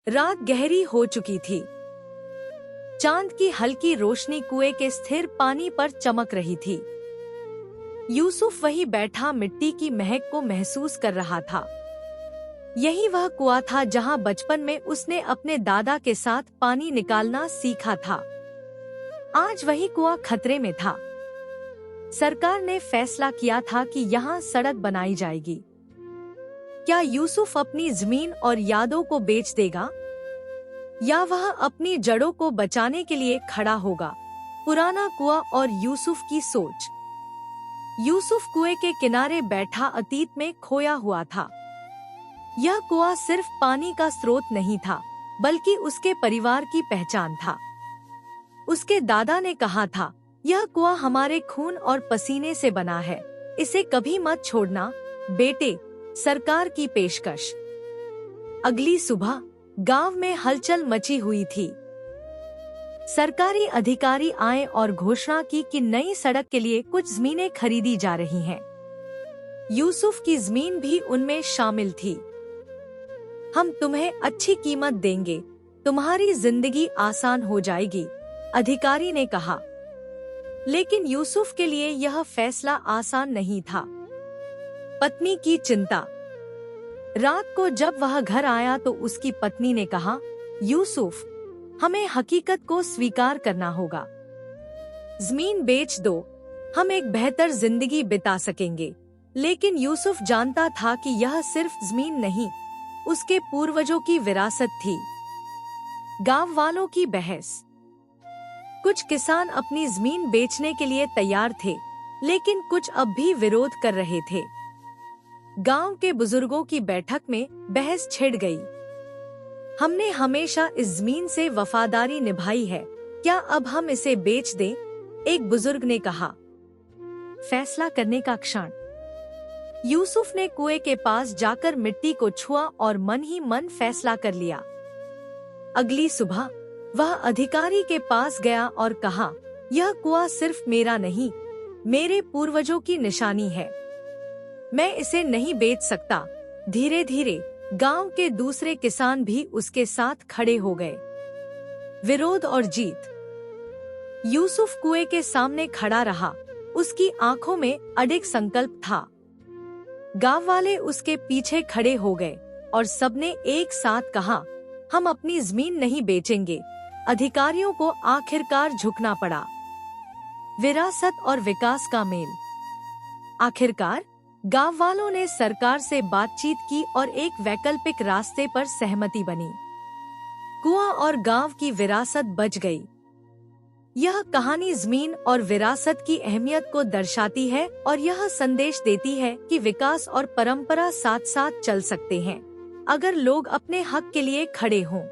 रात गहरी हो चुकी थी। चांद की हल्की रोशनी कुएं के स्थिर पानी पर चमक रही थी। यूसुफ वहीं बैठा मिट्टी की महक को महसूस कर रहा था। यही वह कुआं था जहां बचपन में उसने अपने दादा के साथ पानी निकालना सीखा था। आज वही कुआं खतरे में था। सरकार ने फैसला किया था कि यहाँ सड़क बनाई जाएगी। क्या यूसुफ अपनी जमीन और यादों को बेच देगा, या वह अपनी जड़ों को बचाने के लिए खड़ा होगा? पुराना कुआं और यूसुफ की सोच। यूसुफ कुएं के किनारे बैठा अतीत में खोया हुआ था। यह कुआं सिर्फ पानी का स्रोत नहीं था, बल्कि उसके परिवार की पहचान था। उसके दादा ने कहा था, यह कुआं हमारे खून और पसीने से बना है, इसे कभी मत छोड़ना बेटे। सरकार की पेशकश। अगली सुबह गांव में हलचल मची हुई थी। सरकारी अधिकारी आए और घोषणा की कि नई सड़क के लिए कुछ जमीनें खरीदी जा रही हैं। यूसुफ की जमीन भी उनमें शामिल थी। हम तुम्हें अच्छी कीमत देंगे, तुम्हारी जिंदगी आसान हो जाएगी, अधिकारी ने कहा। लेकिन यूसुफ के लिए यह फैसला आसान नहीं था। पत्नी की चिंता। रात को जब वह घर आया तो उसकी पत्नी ने कहा, यूसुफ, हमें हकीकत को स्वीकार करना होगा। जमीन बेच दो, हम एक बेहतर जिंदगी बिता सकेंगे। लेकिन यूसुफ जानता था कि यह सिर्फ जमीन नहीं, उसके पूर्वजों की विरासत थी। गांव वालों की बहस। कुछ किसान अपनी जमीन बेचने के लिए तैयार थे, लेकिन कुछ अब भी विरोध कर रहे थे। गांव के बुजुर्गों की बैठक में बहस छिड़ गई। हमने हमेशा इस जमीन से वफादारी निभाई है, क्या अब हम इसे बेच दें? एक बुजुर्ग ने कहा। फैसला करने का क्षण। यूसुफ ने कुएं के पास जाकर मिट्टी को छुआ और मन ही मन फैसला कर लिया। अगली सुबह वह अधिकारी के पास गया और कहा, यह कुआं सिर्फ मेरा नहीं, मेरे पूर्वजों की निशानी है। मैं इसे नहीं बेच सकता। धीरे धीरे गांव के दूसरे किसान भी उसके साथ खड़े हो गए। विरोध और जीत। यूसुफ कुएं के सामने खड़ा रहा, उसकी आंखों में अडिग संकल्प था। गांव वाले उसके पीछे खड़े हो गए और सबने एक साथ कहा, हम अपनी जमीन नहीं बेचेंगे। अधिकारियों को आखिरकार झुकना पड़ा। विरासत और विकास का मेल। आखिरकार गांव वालों ने सरकार से बातचीत की और एक वैकल्पिक रास्ते पर सहमति बनी। कुआं और गांव की विरासत बच गई। यह कहानी जमीन और विरासत की अहमियत को दर्शाती है और यह संदेश देती है कि विकास और परंपरा साथ साथ चल सकते हैं, अगर लोग अपने हक के लिए खड़े हों।